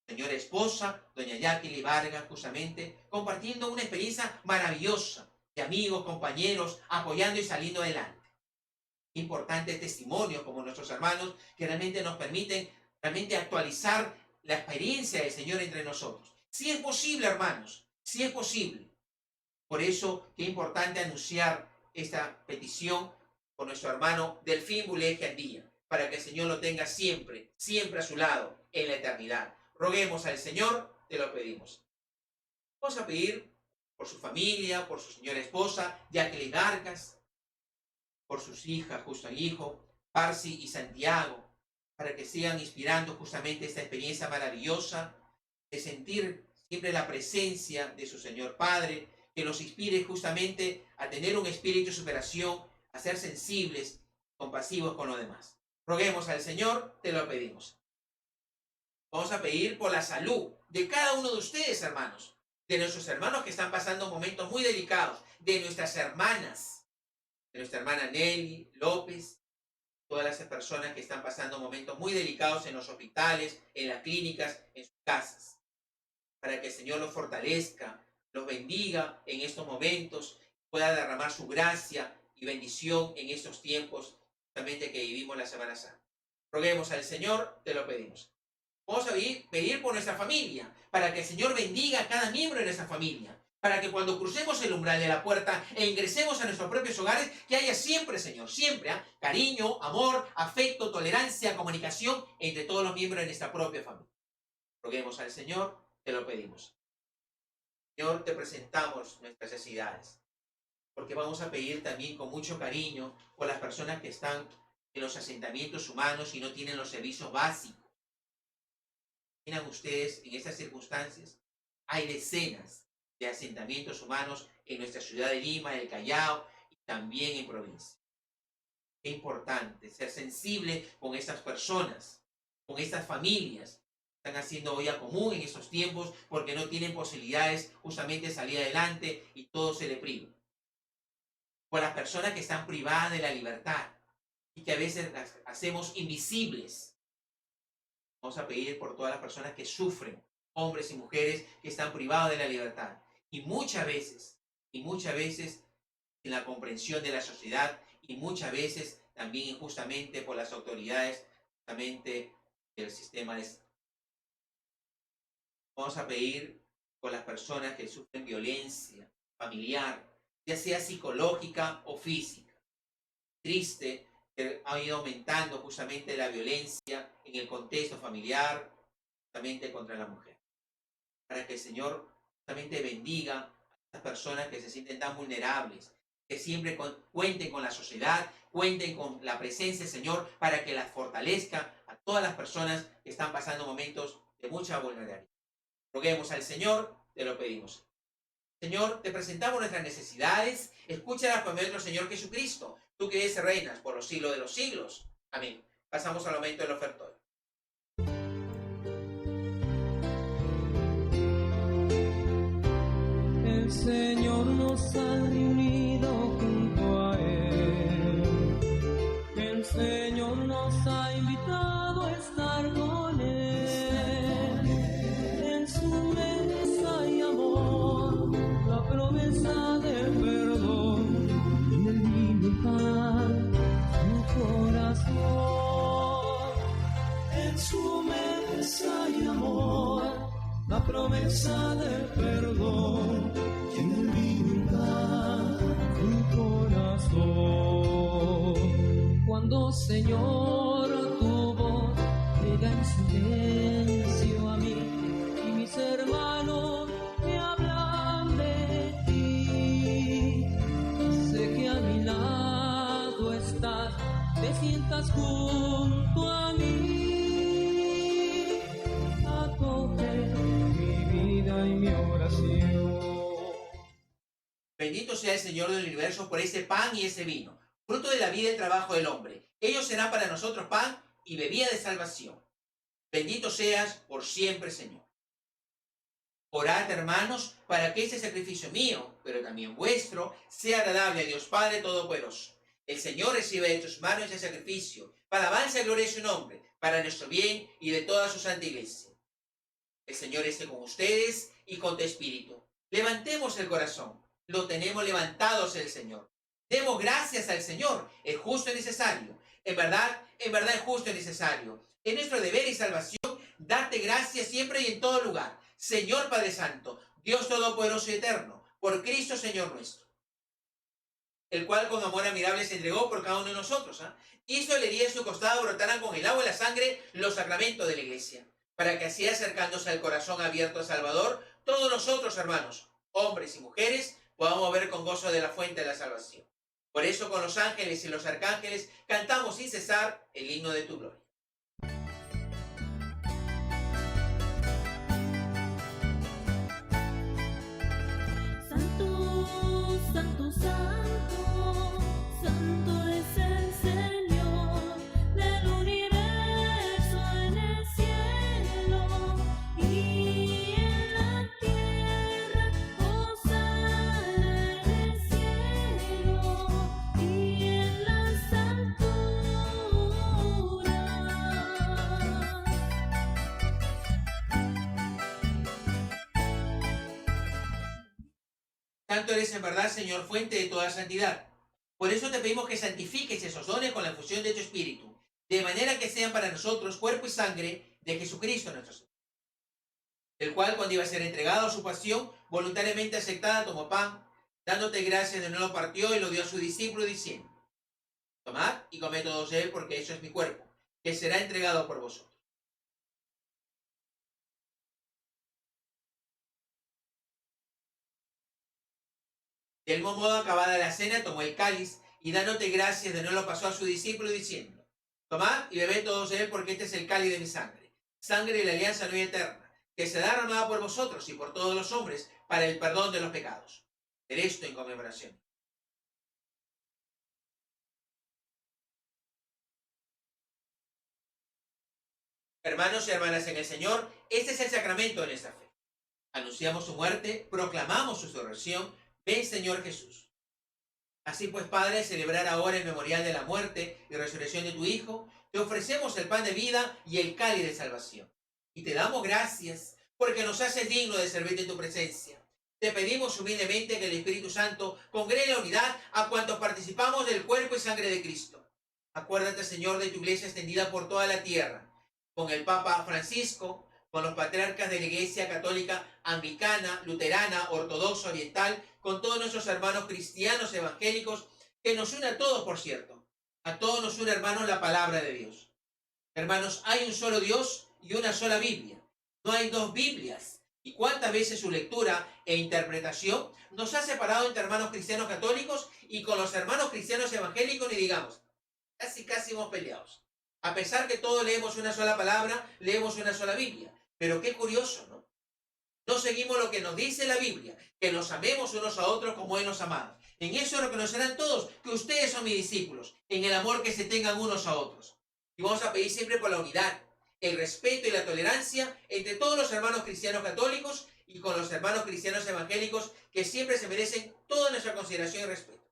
señora esposa, doña Jacqueline Vargas, justamente, compartiendo una experiencia maravillosa de amigos, compañeros, apoyando y saliendo adelante. Importantes testimonios como nuestros hermanos que realmente nos permiten realmente actualizar la experiencia del Señor entre nosotros. Si es posible, hermanos, si es posible. Por eso, qué importante anunciar esta petición con nuestro hermano Delfín Buleje Andía, para que el Señor lo tenga siempre, siempre a su lado, en la eternidad. Roguemos al Señor, te lo pedimos. Vamos a pedir por su familia, por su señora esposa, Jacqueline Vargas, por sus hijas, justo el hijo, Parsi y Santiago, para que sigan inspirando justamente esta experiencia maravillosa de sentir siempre la presencia de su Señor Padre, que los inspire justamente a tener un espíritu de superación, a ser sensibles, compasivos con los demás. Roguemos al Señor, te lo pedimos. Vamos a pedir por la salud de cada uno de ustedes, hermanos, de nuestros hermanos que están pasando momentos muy delicados, de nuestras hermanas, de nuestra hermana Nelly López, todas las personas que están pasando momentos muy delicados en los hospitales, en las clínicas, en sus casas, para que el Señor los fortalezca, los bendiga en estos momentos, pueda derramar su gracia y bendición en estos tiempos justamente que vivimos la Semana Santa. Roguemos al Señor, te lo pedimos. Vamos a pedir por nuestra familia, para que el Señor bendiga a cada miembro de nuestra familia, para que cuando crucemos el umbral de la puerta e ingresemos a nuestros propios hogares, que haya siempre, Señor, siempre, cariño, amor, afecto, tolerancia, comunicación entre todos los miembros de nuestra propia familia. Roguemos al Señor, te lo pedimos. Señor, te presentamos nuestras necesidades, porque vamos a pedir también con mucho cariño por las personas que están en los asentamientos humanos y no tienen los servicios básicos. Miren ustedes, en estas circunstancias, hay decenas de asentamientos humanos en nuestra ciudad de Lima, en el Callao y también en provincia. Es importante ser sensible con estas personas, con estas familias que están haciendo olla común en estos tiempos porque no tienen posibilidades justamente de salir adelante y todo se le priva. Por las personas que están privadas de la libertad y que a veces las hacemos invisibles. Vamos a pedir por todas las personas que sufren, hombres y mujeres que están privados de la libertad. Y muchas veces, en la comprensión de la sociedad y muchas veces también injustamente por las autoridades justamente del sistema de... Vamos a pedir por las personas que sufren violencia familiar, ya sea psicológica o física. Triste que ha ido aumentando justamente la violencia en el contexto familiar, justamente contra la mujer. Para que el Señor justamente bendiga a estas personas que se sienten tan vulnerables, que siempre cuenten con la sociedad, cuenten con la presencia del Señor para que las fortalezca a todas las personas que están pasando momentos de mucha vulnerabilidad. Roguemos al Señor, te lo pedimos. Señor, te presentamos nuestras necesidades, escúchalas por medio de nuestro Señor Jesucristo, tú que eres reinas por los siglos de los siglos. Amén. Pasamos al momento del ofertorio. El Señor nos ha reunido junto a Él. El Señor nos ha invitado a estar con Él. En su mesa hay amor. Oh Señor, tu voz llega en silencio a mí y mis hermanos me hablan de ti. Sé que a mi lado estás, te sientas junto a mí. Acoge mi vida y mi oración. Bendito sea el Señor del universo por ese pan y ese vino, fruto de la vida y el trabajo del hombre. Ellos serán para nosotros pan y bebida de salvación. Bendito seas por siempre, Señor. Orad, hermanos, para que ese sacrificio mío, pero también vuestro, sea agradable a Dios Padre Todopoderoso. El Señor recibe de tus manos ese sacrificio, para alabanza y gloria de su nombre, para nuestro bien y de toda su santa iglesia. El Señor esté con ustedes y con tu espíritu. Levantemos el corazón. Lo tenemos levantados el Señor. Demos gracias al Señor. Es justo y necesario. En verdad es justo y necesario. Es nuestro deber y salvación darte gracias siempre y en todo lugar. Señor Padre Santo, Dios Todopoderoso y Eterno, por Cristo Señor nuestro, el cual con amor admirable se entregó por cada uno de nosotros. Hizo la herida en su costado, brotaran con el agua y la sangre los sacramentos de la iglesia, para que así acercándose al corazón abierto al Salvador, todos nosotros, hermanos, hombres y mujeres, podamos ver con gozo de la fuente de la salvación. Por eso con los ángeles y los arcángeles cantamos sin cesar el himno de tu gloria. Santo, santo, santo, santo es el Señor del universo en el cielo y en la tierra, hosana en el cielo y en las alturas. Santo eres en verdad, Señor, fuente de toda santidad. Por eso te pedimos que santifiques esos dones con la infusión de tu Espíritu, de manera que sean para nosotros cuerpo y sangre de Jesucristo nuestro Señor, el cual cuando iba a ser entregado a su pasión, voluntariamente aceptada, tomó pan, dándote gracias de nuevo lo partió y lo dio a su discípulo diciendo: tomad y comed todos de él, porque eso es mi cuerpo, que será entregado por vosotros. Del mismo modo, acabada la cena, tomó el cáliz y dándote gracias de nuevo lo pasó a su discípulo diciendo: tomad y bebed todos de él, porque este es el cáliz de mi sangre, sangre de la alianza nueva y eterna, que será derramada por vosotros y por todos los hombres para el perdón de los pecados. Haced esto en conmemoración. Hermanos y hermanas en el Señor, este es el sacramento de nuestra fe. Anunciamos su muerte, proclamamos su resurrección. Ven, Señor Jesús. Así pues, Padre, al celebrar ahora el memorial de la muerte y resurrección de tu Hijo, te ofrecemos el pan de vida y el cáliz de salvación. Y te damos gracias porque nos haces digno de servirte en tu presencia. Te pedimos humildemente que el Espíritu Santo congregue la unidad a cuantos participamos del cuerpo y sangre de Cristo. Acuérdate, Señor, de tu iglesia extendida por toda la tierra, con el Papa Francisco, con los patriarcas de la Iglesia Católica Anglicana, Luterana, Ortodoxa, Oriental, con todos nuestros hermanos cristianos evangélicos, que nos une a todos, por cierto. A todos nos une, hermanos, la palabra de Dios. Hermanos, hay un solo Dios y una sola Biblia. No hay dos Biblias. ¿Y cuántas veces su lectura e interpretación nos ha separado entre hermanos cristianos católicos y con los hermanos cristianos evangélicos? Y digamos, casi hemos peleado. A pesar que todos leemos una sola palabra, leemos una sola Biblia. Pero qué curioso, ¿no? No seguimos lo que nos dice la Biblia, que nos amemos unos a otros como Él nos amaba. En eso reconocerán todos que ustedes son mis discípulos, en el amor que se tengan unos a otros. Y vamos a pedir siempre por la unidad, el respeto y la tolerancia entre todos los hermanos cristianos católicos y con los hermanos cristianos evangélicos, que siempre se merecen toda nuestra consideración y respeto.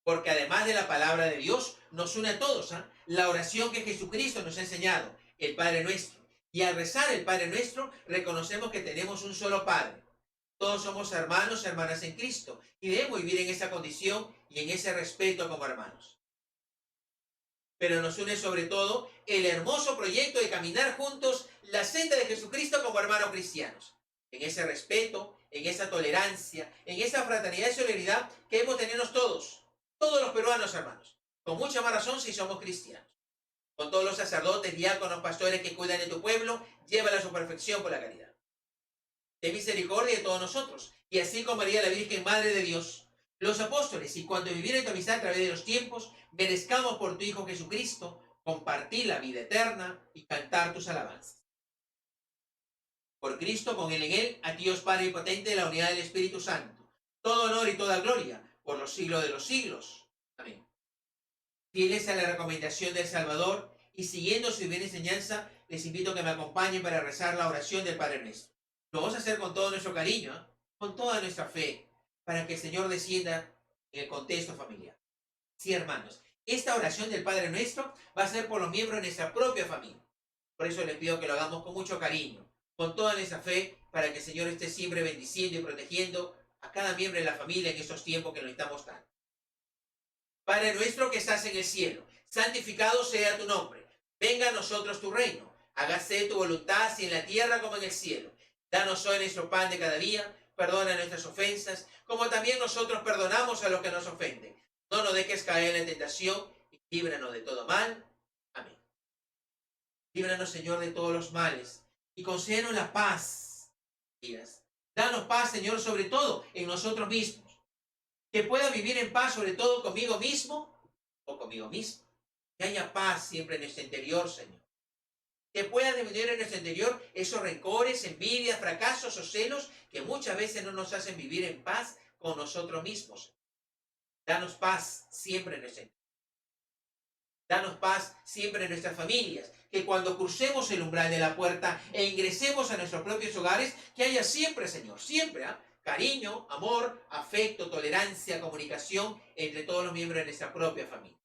Porque además de la palabra de Dios, nos une a todos, la oración que Jesucristo nos ha enseñado, el Padre Nuestro. Y al rezar el Padre Nuestro, reconocemos que tenemos un solo Padre. Todos somos hermanos y hermanas en Cristo, y debemos vivir en esa condición y en ese respeto como hermanos. Pero nos une sobre todo el hermoso proyecto de caminar juntos la senda de Jesucristo como hermanos cristianos. En ese respeto, en esa tolerancia, en esa fraternidad y solidaridad que hemos tenido todos los peruanos, hermanos, Con mucha más razón si somos cristianos. Con todos los sacerdotes, diáconos, pastores que cuidan de tu pueblo, llévala a su perfección por la caridad. Ten misericordia de todos nosotros, y así como María la Virgen, Madre de Dios, los apóstoles, y cuando viviera en tu amistad a través de los tiempos, merezcamos por tu Hijo Jesucristo compartir la vida eterna y cantar tus alabanzas. Por Cristo, con Él en Él, a ti Dios Padre potente, de la unidad del Espíritu Santo, todo honor y toda gloria, por los siglos de los siglos. Amén. Fieles a la recomendación del Salvador y siguiendo su divina enseñanza, les invito a que me acompañen para rezar la oración del Padre Nuestro. Lo vamos a hacer con todo nuestro cariño, con toda nuestra fe, para que el Señor descienda en el contexto familiar. Sí, hermanos, esta oración del Padre Nuestro va a ser por los miembros de nuestra propia familia. Por eso les pido que lo hagamos con mucho cariño, con toda nuestra fe, para que el Señor esté siempre bendiciendo y protegiendo a cada miembro de la familia en estos tiempos que lo estamos dando. Padre nuestro que estás en el cielo, santificado sea tu nombre. Venga a nosotros tu reino. Hágase tu voluntad, así en la tierra como en el cielo. Danos hoy nuestro pan de cada día. Perdona nuestras ofensas, como también nosotros perdonamos a los que nos ofenden. No nos dejes caer en la tentación y líbranos de todo mal. Amén. Líbranos, Señor, de todos los males y concédenos la paz. Danos paz, Señor, sobre todo en nosotros mismos. Que pueda vivir en paz, sobre todo conmigo mismo o conmigo mismo. Que haya paz siempre en nuestro interior, Señor. Que pueda disminuir en nuestro interior esos rencores, envidias, fracasos o celos que muchas veces no nos hacen vivir en paz con nosotros mismos. Danos paz siempre en nuestro interior. Danos paz siempre en nuestras familias. Que cuando crucemos el umbral de la puerta e ingresemos a nuestros propios hogares, que haya siempre, Señor, siempre, cariño, amor, afecto, tolerancia, comunicación entre todos los miembros de nuestra propia familia.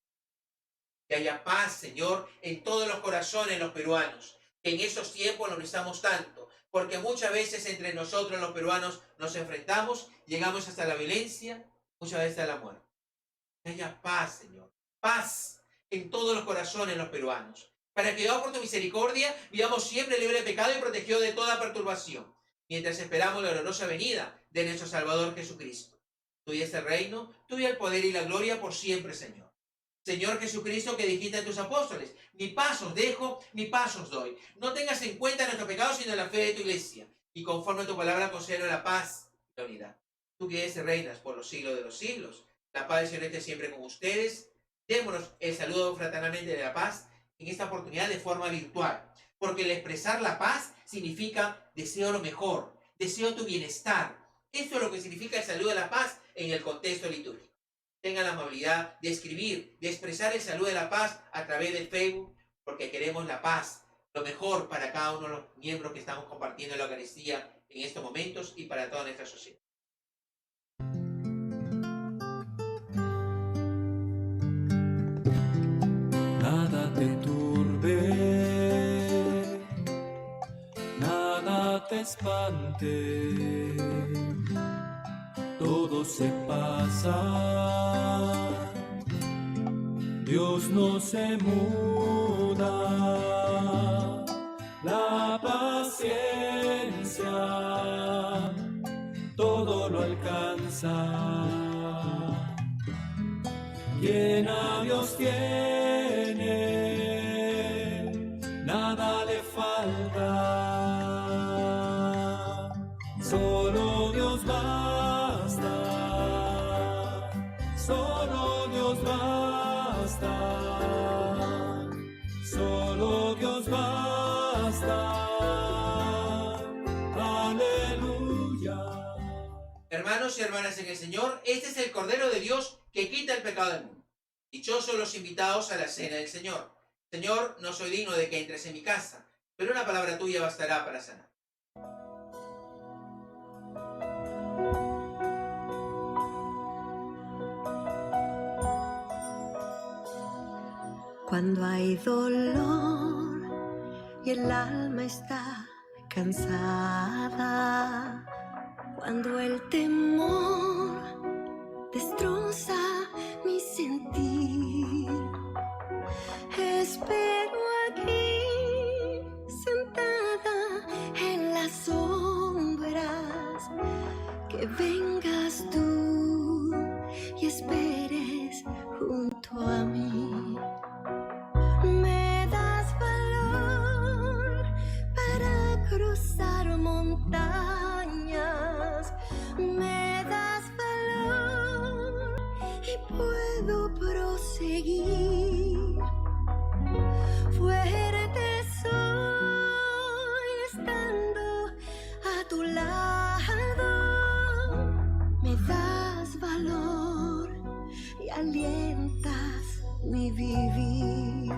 Que haya paz, Señor, en todos los corazones de los peruanos, que en esos tiempos lo necesitamos tanto, porque muchas veces entre nosotros los peruanos nos enfrentamos, llegamos hasta la violencia, muchas veces a la muerte. Que haya paz, Señor, paz en todos los corazones de los peruanos, para que, por tu misericordia, vivamos siempre libre de pecado y protegidos de toda perturbación, mientras esperamos la gloriosa venida de nuestro Salvador Jesucristo. Tuyo es el reino, tuyo el poder y la gloria por siempre, Señor. Señor Jesucristo, que dijiste a tus apóstoles, mi paz os dejo, mi paz os doy. No tengas en cuenta nuestros pecados, sino la fe de tu iglesia. Y conforme a tu palabra, concédenos la paz y la unidad. Tú que eres y reinas por los siglos de los siglos. La paz del Señor esté siempre con ustedes. Démonos el saludo fraternalmente de la paz en esta oportunidad de forma virtual. Porque el expresar la paz significa deseo lo mejor, deseo tu bienestar. Eso es lo que significa el saludo de la paz en el contexto litúrgico. Tengan la amabilidad de escribir, de expresar el saludo de la paz a través del Facebook, porque queremos la paz, lo mejor para cada uno de los miembros que estamos compartiendo la Eucaristía en estos momentos y para toda nuestra sociedad. Nada te turbe, nada te espante, todo se pasa, Dios no se muda, la paciencia todo lo alcanza. Quien a Dios tiene, nada le falta. Solo Dios basta, solo Dios basta, solo Dios basta. Aleluya. Hermanos y hermanas en el Señor, este es el Cordero de Dios que quita el pecado del mundo. Dichosos los invitados a la cena del Señor. Señor, no soy digno de que entres en mi casa, pero una palabra tuya bastará para sanar. Cuando hay dolor y el alma está cansada, cuando el temor destroza mi sentir, espero aquí sentada en las sombras que vengas tú y esperes junto a mí. y puedo proseguir. Fuerte soy estando a tu lado. Me das valor y alientas mi vivir.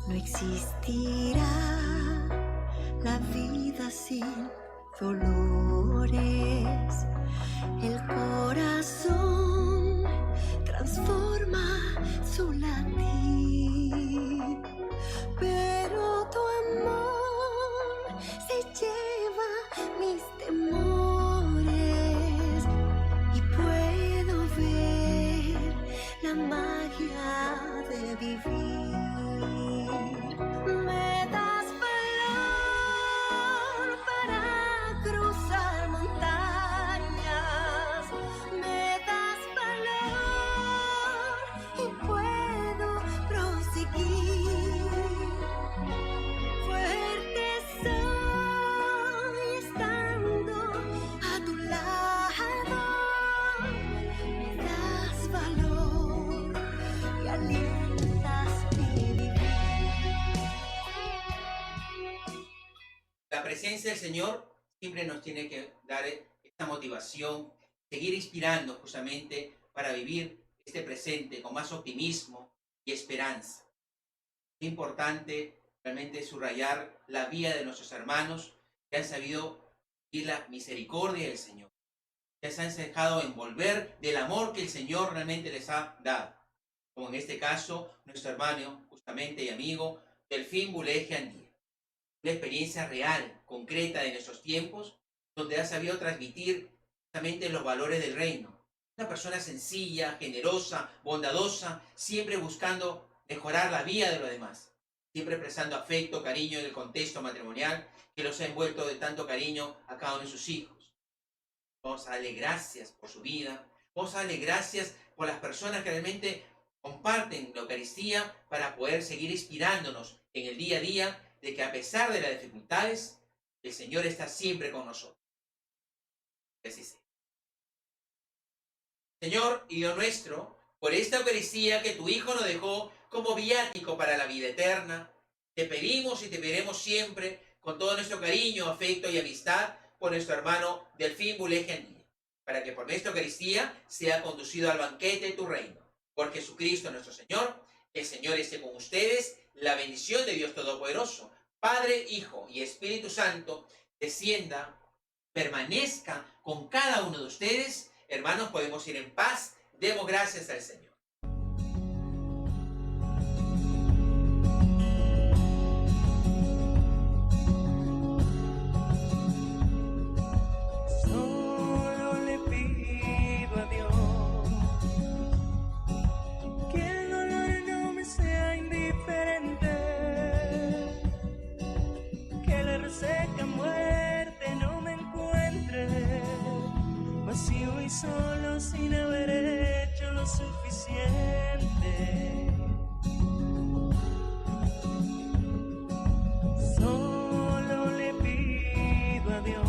No existirá la vida sin dolores. El corazón transforma su latir, pero tu amor se lleva mis temores y puedo ver la magia de vivir. Me das valor para cruzar montañas, me das valor y puedo proseguir. Fuerte soy estando a tu lado, me das valor y alientas mi vivir. La presencia del Señor siempre nos tiene que dar esta motivación, seguir inspirando justamente para vivir este presente con más optimismo y esperanza. Es importante realmente subrayar la vida de nuestros hermanos que han sabido vivir la misericordia del Señor, que se han dejado envolver del amor que el Señor realmente les ha dado. Como en este caso, nuestro hermano justamente y amigo Delfín Buleje Andía. Una experiencia real, concreta de nuestros tiempos, donde ha sabido transmitir justamente los valores del reino. Una persona sencilla, generosa, bondadosa, siempre buscando mejorar la vida de los demás, siempre expresando afecto, cariño en el contexto matrimonial que los ha envuelto de tanto cariño a cada uno de sus hijos. Vamos a darle gracias por su vida, vamos a darle gracias por las personas que realmente comparten la Eucaristía para poder seguir inspirándonos en el día a día de que a pesar de las dificultades, el Señor está siempre con nosotros. Que así sea. Señor y Dios nuestro, por esta Eucaristía que tu Hijo nos dejó como viático para la vida eterna, te pedimos y te pediremos siempre, con todo nuestro cariño, afecto y amistad, por nuestro hermano Delfín Buleje Andía, para que por nuestra Eucaristía sea conducido al banquete de tu reino. Por Jesucristo nuestro Señor, el Señor esté con ustedes, la bendición de Dios Todopoderoso, Padre, Hijo y Espíritu Santo, descienda, permanezca con cada uno de ustedes. Hermanos, podemos ir en paz. Demos gracias al Señor. Solo le pido a Dios que el dolor no me sea indiferente, que la reseca muerte no me encuentre vacío y solo sin haber hecho lo suficiente. Solo le pido a Dios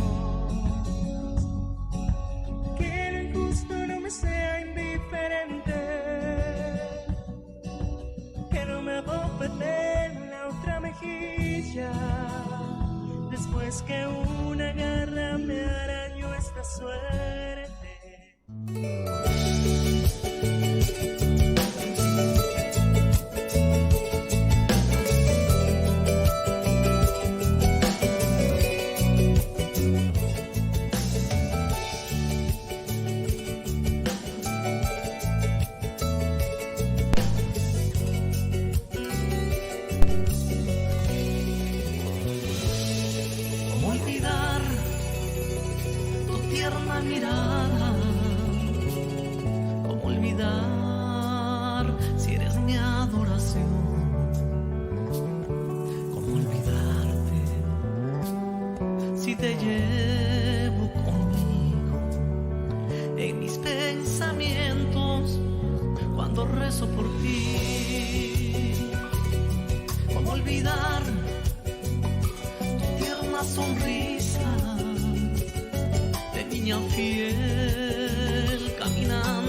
que lo injusto no me sea indiferente, que no me abofeteen la otra mejilla después que una garra me arañó esta suerte. ¿Cómo olvidar tu tierna mirada? ¿Cómo olvidar si eres mi adoración? ¿Cómo olvidarte si te llevo conmigo en mis pensamientos cuando rezo por ti? olvidar tu tierna sonrisa de niña fiel caminando